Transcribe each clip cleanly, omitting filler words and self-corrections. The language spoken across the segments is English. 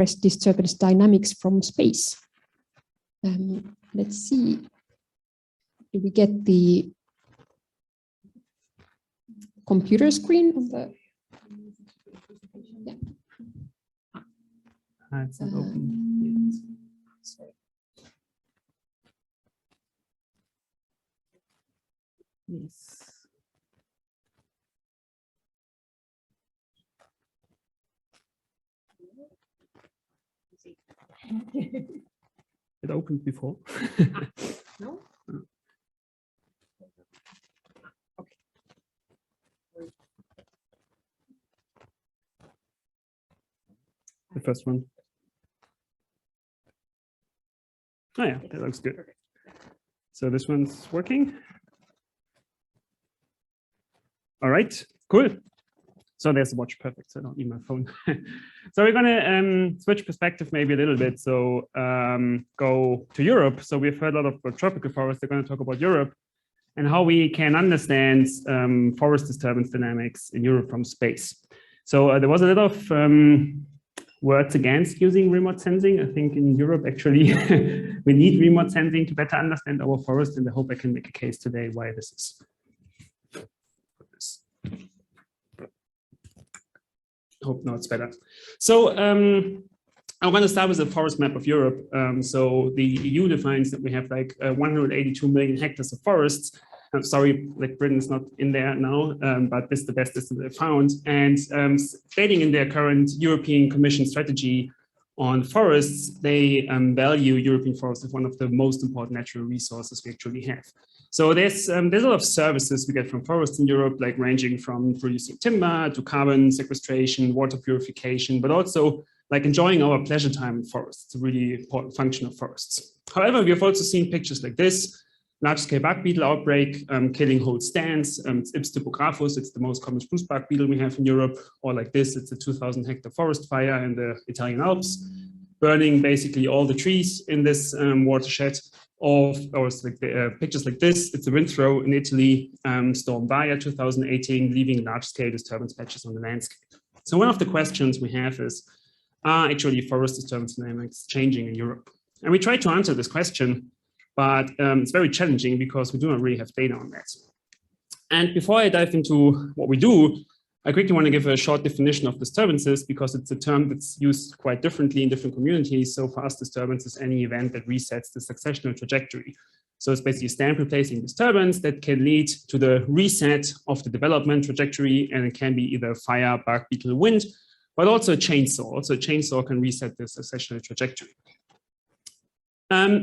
forest disturbance dynamics from space. Let's see. Do we get the computer screen of the? Yeah. It's not open. Sorry. Yes. It opened before. No? Okay. The first one. Oh yeah, that looks good. So this one's working. All right, cool. So there's the watch, perfect. So I don't need my phone. So we're gonna switch perspective maybe a little bit. So go to Europe. So we've heard a lot of tropical forests. They're gonna talk about Europe and how we can understand forest disturbance dynamics in Europe from space. So there was a lot of words against using remote sensing. I think in Europe, actually, we need remote sensing to better understand our forest, and I hope I can make a case today why this is. Hope now it's better. So I want to start with the forest map of Europe. So the EU defines that we have like 182 million hectares of forests. I'm sorry, like Britain is not in there now, but this is the best estimate I found. And stating in their current European Commission strategy on forests, they value European forests as one of the most important natural resources we actually have. So there's a lot of services we get from forests in Europe, like ranging from producing timber to carbon sequestration, water purification, but also like enjoying our pleasure time in forests. It's a really important function of forests. However, we have also seen pictures like this. Large-scale bark beetle outbreak, killing whole stands. It's Ips typographus, it's the most common spruce bark beetle we have in Europe. Or like this, it's a 2,000-hectare forest fire in the Italian Alps, burning basically all the trees in this watershed. Or like the, pictures like this, it's a wind throw in Italy, Storm Vaia 2018, leaving large-scale disturbance patches on the landscape. So one of the questions we have is, are actually forest disturbance dynamics changing in Europe? And we try to answer this question, but it's very challenging because we do not really have data on that. And before I dive into what we do, I quickly want to give a short definition of disturbances because it's a term that's used quite differently in different communities. So for us, disturbance is any event that resets the successional trajectory. So it's basically a stamp replacing disturbance that can lead to the reset of the development trajectory, and it can be either fire, bark beetle, wind, but also a chainsaw. Also a chainsaw can reset the successional trajectory.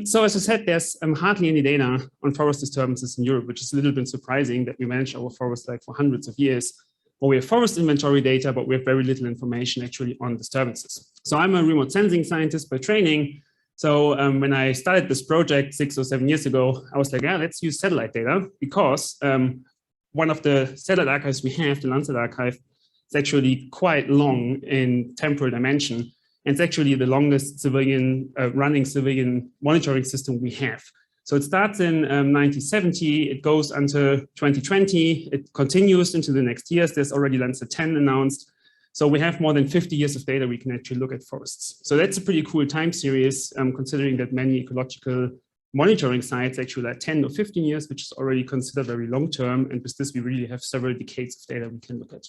So as I said, there's hardly any data on forest disturbances in Europe, which is a little bit surprising that we manage our forests like for hundreds of years. Well, we have forest inventory data, but we have very little information actually on disturbances. So I'm a remote sensing scientist by training. So when I started this project 6 or 7 years ago, I was like, yeah, let's use satellite data because one of the satellite archives we have, the Landsat Archive, is actually quite long in temporal dimension. And it's actually the longest civilian running civilian monitoring system we have. So it starts in 1970, it goes until 2020, it continues into the next years. There's already Landsat 10 announced. So we have more than 50 years of data we can actually look at forests. So that's a pretty cool time series, considering that many ecological monitoring sites actually are 10 or 15 years, which is already considered very long term. And with this, we really have several decades of data we can look at.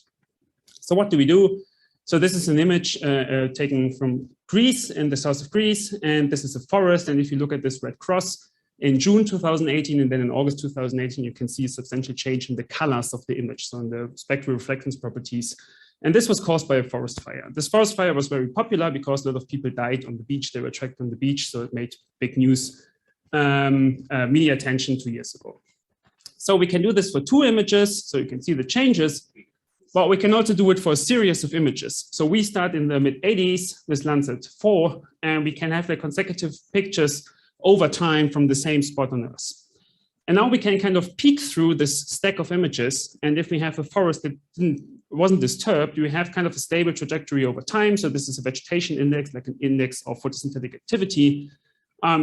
So what do we do? So this is an image taken from Greece, in the south of Greece, and this is a forest. And if you look at this red cross, in June 2018 and then in August 2018, you can see a substantial change in the colors of the image, so in the spectral reflectance properties. And this was caused by a forest fire. This forest fire was very popular because a lot of people died on the beach. They were tracked on the beach, so it made big news, media attention 2 years ago. So we can do this for 2 images, so you can see the changes, but we can also do it for a series of images. So we start in the mid-80s with Landsat 4, and we can have the consecutive pictures over time from the same spot on Earth. And now we can kind of peek through this stack of images. And if we have a forest that wasn't disturbed, we have kind of a stable trajectory over time. So this is a vegetation index, like an index of photosynthetic activity.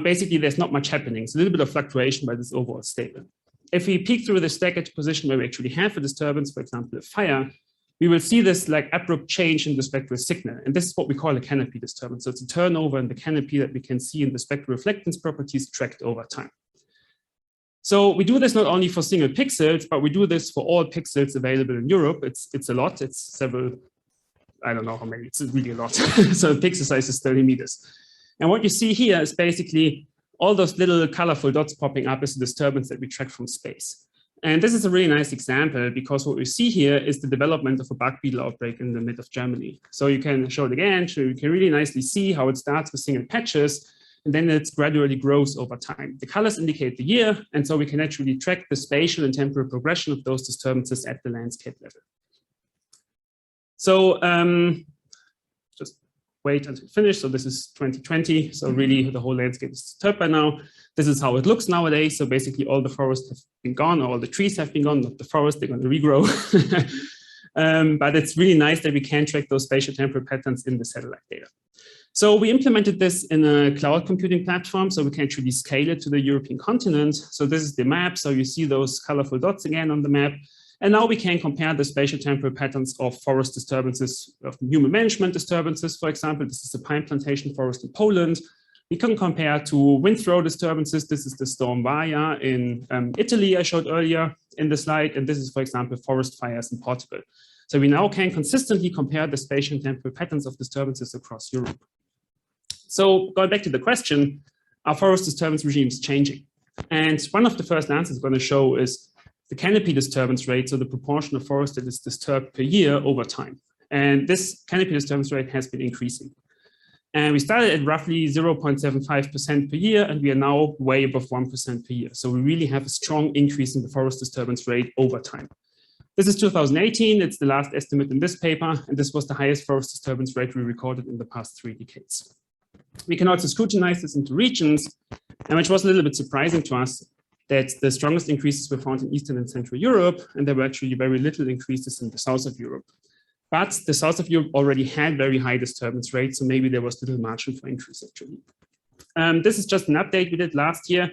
Basically, there's not much happening. It's a little bit of fluctuation, but it's overall stable. If we peek through the stack at a position where we actually have a disturbance, for example, a fire, we will see this like abrupt change in the spectral signal. And this is what we call a canopy disturbance. So it's a turnover in the canopy that we can see in the spectral reflectance properties tracked over time. So we do this not only for single pixels, but we do this for all pixels available in Europe. It's a lot, it's several, I don't know how many, it's really a lot. So the pixel size is 30 meters. And what you see here is basically all those little colorful dots popping up as a disturbance that we track from space. And this is a really nice example because what we see here is the development of a bug beetle outbreak in the mid of Germany. So you can show it again, so you can really nicely see how it starts with single patches and then it gradually grows over time. The colors indicate the year, and so we can actually track the spatial and temporal progression of those disturbances at the landscape level. So just wait until finished. So this is 2020. So really the whole landscape is disturbed by now. This is how it looks nowadays. So basically all the forests have been gone, or all the trees have been gone, not the forest, they're going to regrow. But it's really nice that we can track those spatial temporal patterns in the satellite data. So we implemented this in a cloud computing platform, so we can actually scale it to the European continent. So this is the map. So you see those colorful dots again on the map. And now we can compare the spatial temporal patterns of forest disturbances, of human management disturbances, for example. This is a pine plantation forest in Poland. We can compare to wind throw disturbances. This is the storm Vaja in Italy I showed earlier in the slide. And this is, for example, forest fires in Portugal. So we now can consistently compare the spatial and temporal patterns of disturbances across Europe. So going back to the question, are forest disturbance regimes changing? And one of the first answers I'm going to show is the canopy disturbance rate, so the proportion of forest that is disturbed per year over time. And this canopy disturbance rate has been increasing. And we started at roughly 0.75% per year, and we are now way above 1% per year. So we really have a strong increase in the forest disturbance rate over time. This is 2018, it's the last estimate in this paper, and this was the highest forest disturbance rate we recorded in the past 3 decades. We can also scrutinize this into regions, and which was a little bit surprising to us, that the strongest increases were found in Eastern and Central Europe, and there were actually very little increases in the south of Europe. But the south of Europe already had very high disturbance rates, so maybe there was little margin for increase actually. This is just an update we did last year,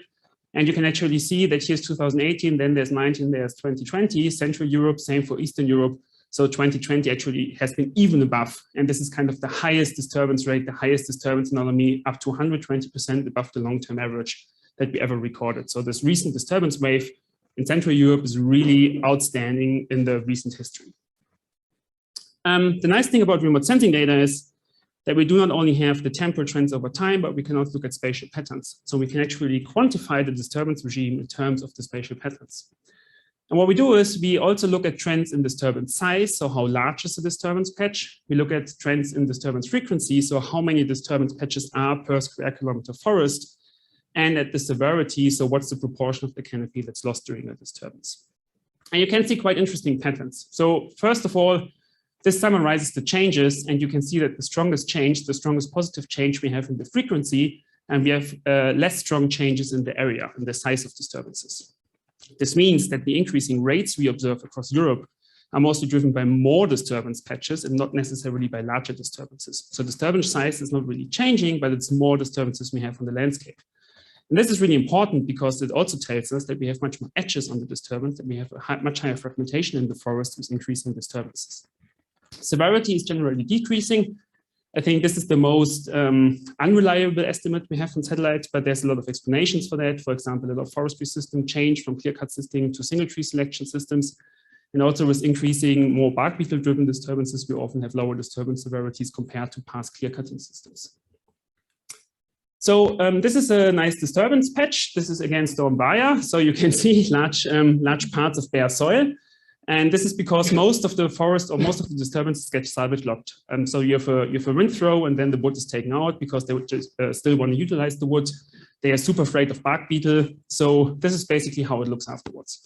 and you can actually see that here's 2018, then there's 19, there's 2020, Central Europe, same for Eastern Europe. So 2020 actually has been even above, and this is kind of the highest disturbance rate, the highest disturbance anomaly, up to 120% above the long-term average that we ever recorded. So this recent disturbance wave in Central Europe is really outstanding in the recent history. The nice thing about remote sensing data is that we do not only have the temporal trends over time, but we can also look at spatial patterns. So we can actually quantify the disturbance regime in terms of the spatial patterns. And what we do is we also look at trends in disturbance size, so how large is the disturbance patch. We look at trends in disturbance frequency, so how many disturbance patches are per square kilometer forest, and at the severity, so what's the proportion of the canopy that's lost during a disturbance. And you can see quite interesting patterns. So first of all, this summarizes the changes, and you can see that the strongest change, the strongest positive change we have in the frequency, and we have less strong changes in the area, in the size of disturbances. This means that the increasing rates we observe across Europe are mostly driven by more disturbance patches and not necessarily by larger disturbances. So disturbance size is not really changing, but it's more disturbances we have on the landscape. And this is really important because it also tells us that we have much more edges on the disturbance, that we have a much higher fragmentation in the forest with increasing disturbances. Severity is generally decreasing. I think this is the most unreliable estimate we have from satellites, but there's a lot of explanations for that. For example, a lot of forestry system change from clear-cut system to single tree selection systems. And also with increasing more bark beetle-driven disturbances, we often have lower disturbance severities compared to past clear-cutting systems. So this is a nice disturbance patch. This is again Storm Vaja. So you can see large parts of bare soil. And this is because most of the forest or most of the disturbances get salvage locked. So you have a wind throw, and then the wood is taken out because they would just still want to utilize the wood. They are super afraid of bark beetle. So this is basically how it looks afterwards.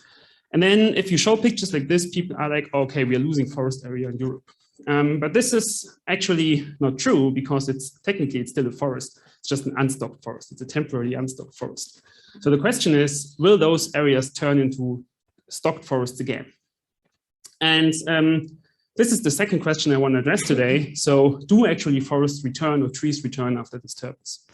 And then if you show pictures like this, people are like, okay, we are losing forest area in Europe. But this is actually not true because technically it's still a forest. It's just an unstocked forest. It's a temporarily unstocked forest. So the question is, will those areas turn into stocked forests again? And this is the second question I want to address today. So do actually forests return or trees return after disturbance?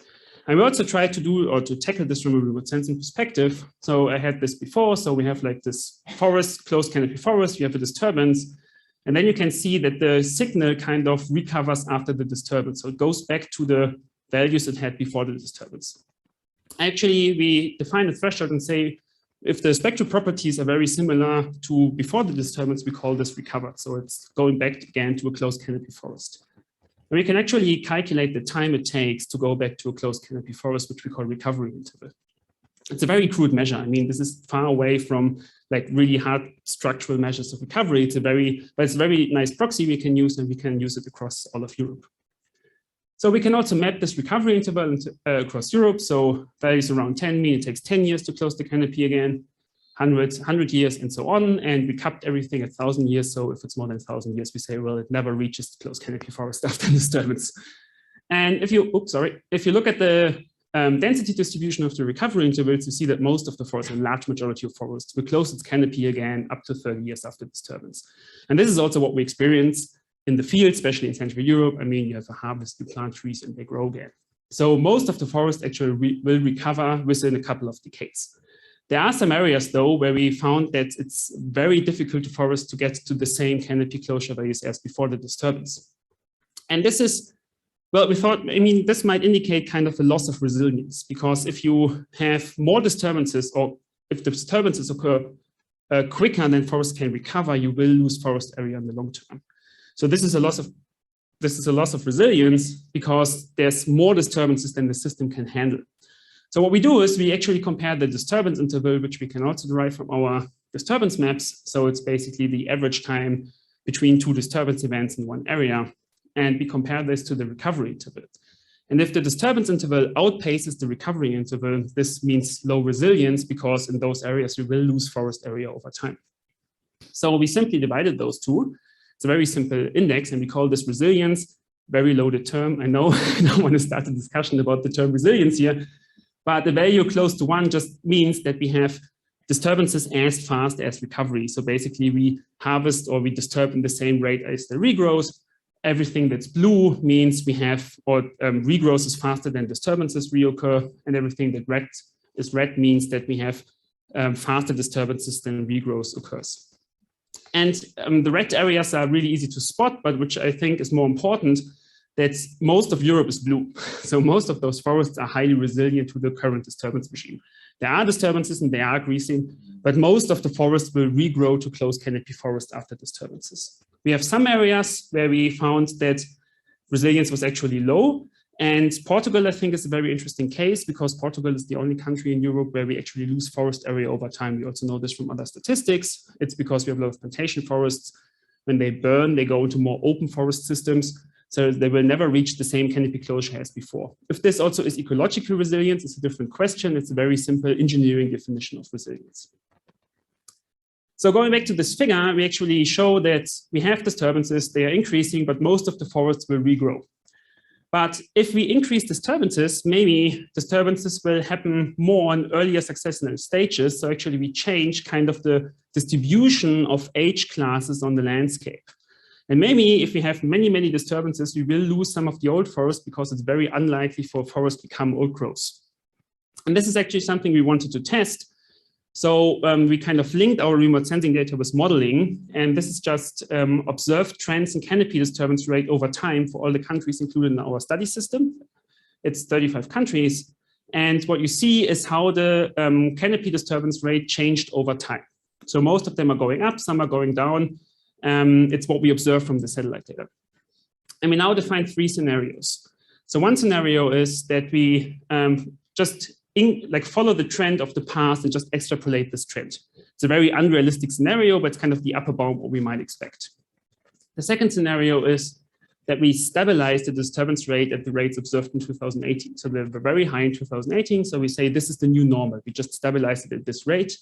And we also tried to do or to tackle this from a remote sensing perspective. So I had this before. So we have like this forest, closed canopy forest, you have a disturbance. And then you can see that the signal kind of recovers after the disturbance. So it goes back to the values it had before the disturbance. Actually, we define a threshold and say, if the spectral properties are very similar to before the disturbance, we call this recovered. So it's going back again to a closed canopy forest. And we can actually calculate the time it takes to go back to a closed canopy forest, which we call recovery interval. It's a very crude measure. I mean, this is far away from like really hard structural measures of recovery. It's a very nice proxy we can use, and we can use it across all of Europe. So we can also map this recovery interval across Europe. So values around 10 mean it takes 10 years to close the canopy again, 100 years, and so on. And we capped everything at 1,000 years. So if it's more than 1,000 years, we say, well, it never reaches closed canopy forest after disturbance. And if you look at the density distribution of the recovery intervals, you see that most of the forests, a large majority of forests, will close its canopy again up to 30 years after disturbance. And this is also what we experience in the field, especially in Central Europe. I mean, you have a harvest, you plant trees, and they grow again. So most of the forest actually will recover within a couple of decades. There are some areas, though, where we found that it's very difficult for forests to get to the same canopy closure values as before the disturbance. And this is, well, we thought, I mean, this might indicate kind of a loss of resilience, because if you have more disturbances, or if the disturbances occur quicker than forests can recover, you will lose forest area in the long term. So this is a loss of resilience, because there's more disturbances than the system can handle. So what we do is we actually compare the disturbance interval, which we can also derive from our disturbance maps. So it's basically the average time between two disturbance events in one area. And we compare this to the recovery interval. And if the disturbance interval outpaces the recovery interval, this means low resilience, because in those areas we will lose forest area over time. So we simply divided those two. It's a very simple index, and we call this resilience. Very loaded term. I know I don't want to start a discussion about the term resilience here, but the value close to 1 just means that we have disturbances as fast as recovery. So basically we harvest or we disturb in the same rate as the regrowth. Everything that's blue means we have, or regrowth is faster than disturbances reoccur, and everything that red means that we have faster disturbances than regrowth occurs. And the red areas are really easy to spot, but which I think is more important, that most of Europe is blue. So most of those forests are highly resilient to the current disturbance regime. There are disturbances and they are increasing, but most of the forest will regrow to closed canopy forest after disturbances. We have some areas where we found that resilience was actually low. And Portugal, I think, is a very interesting case, because Portugal is the only country in Europe where we actually lose forest area over time. We also know this from other statistics. It's because we have a lot of plantation forests. When they burn, they go into more open forest systems. So they will never reach the same canopy closure as before. If this also is ecological resilience, it's a different question. It's a very simple engineering definition of resilience. So going back to this figure, we actually show that we have disturbances, they are increasing, but most of the forests will regrow. But if we increase disturbances, maybe disturbances will happen more in earlier successional stages. So actually we change kind of the distribution of age classes on the landscape. And maybe if we have many, many disturbances, we will lose some of the old forest, because it's very unlikely for forests to become old growths. And this is actually something we wanted to test. So we kind of linked our remote sensing data with modeling, and this is just observed trends in canopy disturbance rate over time for all the countries included in our study system. It's 35 countries, and what you see is how the canopy disturbance rate changed over time. So most of them are going up, some are going down. It's what we observe from the satellite data. And we now define 3 scenarios. So one scenario is that we just follow the trend of the past and just extrapolate this trend. It's a very unrealistic scenario, but it's kind of the upper bound what we might expect. The second scenario is that we stabilize the disturbance rate at the rates observed in 2018. So they were very high in 2018. So we say this is the new normal. We just stabilize it at this rate.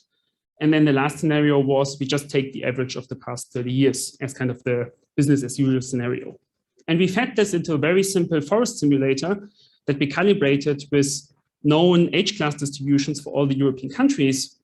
And then the last scenario was we just take the average of the past 30 years as kind of the business as usual scenario. And we fed this into a very simple forest simulator that we calibrated with known age class distributions for all the European countries.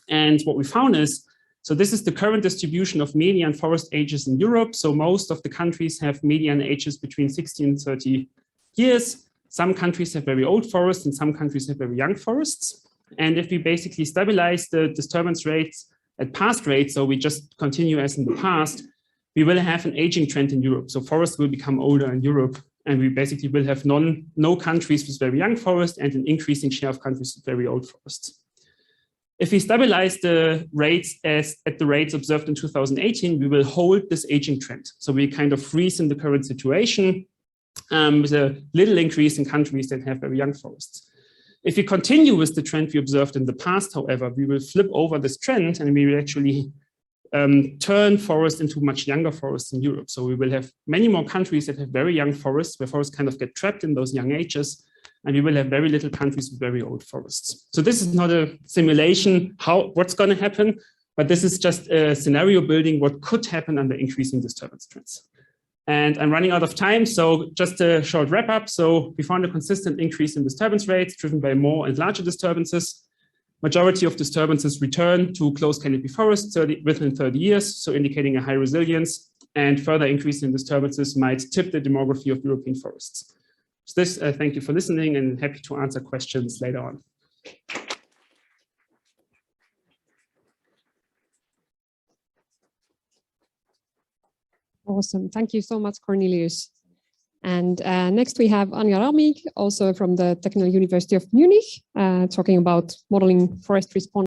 And what we found is, so this is the current distribution of median forest ages in Europe. So most of the countries have median ages between 60 and 30 years. Some countries have very old forests and some countries have very young forests. And if we basically stabilize the disturbance rates at past rates, so we just continue as in the past, we will have an aging trend in Europe. So forests will become older in Europe, and we basically will have no countries with very young forests and an increasing share of countries with very old forests. If we stabilize the rates at the rates observed in 2018, we will hold this aging trend. So we kind of freeze in the current situation with a little increase in countries that have very young forests. If we continue with the trend we observed in the past, however, we will flip over this trend and we will actually turn forests into much younger forests in Europe. So we will have many more countries that have very young forests, where forests kind of get trapped in those young ages, and we will have very little countries with very old forests. So this is not a simulation what's going to happen, but this is just a scenario building what could happen under increasing disturbance trends. And I'm running out of time, so just a short wrap up. So we found a consistent increase in disturbance rates driven by more and larger disturbances. Majority of disturbances return to close canopy forests within 30 years, so indicating a high resilience, and further increase in disturbances might tip the demography of European forests. So this, thank you for listening, and happy to answer questions later on. Awesome. Thank you so much, Cornelius. And next we have Unravelling, also from the Technical University of Munich, talking about modeling forest response